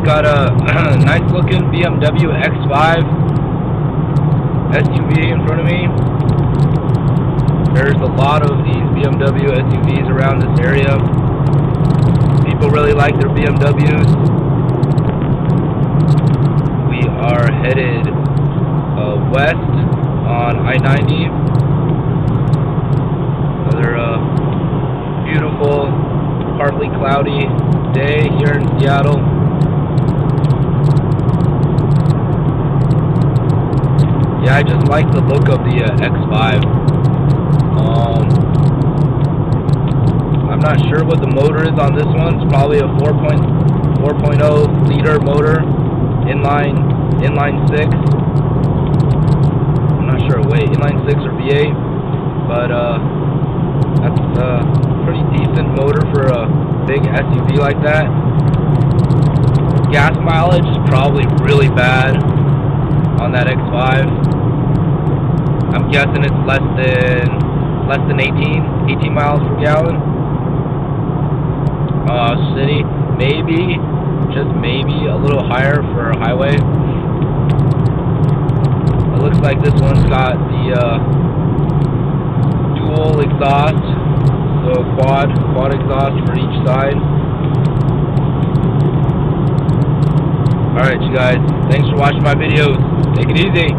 got a nice looking BMW X5 SUV in front of me. There's a lot of these BMW SUVs around this area. People really like their BMWs. We are headed west on I-90. Another beautiful, partly cloudy day here in Seattle. Yeah, I just like the look of the X5. I'm not sure what the motor is on this one. It's probably a 4.0 liter motor, inline 6. I'm not sure. Wait, inline 6 or V8, but that's a pretty decent motor for a big SUV like that. Gas mileage is probably really bad on that X5. I'm guessing it's less than 18 miles per gallon. City, maybe, just maybe a little higher for a highway. It looks like this one's got the dual exhaust, so quad exhaust for each side. Alright, you guys, thanks for watching my videos. Take it easy.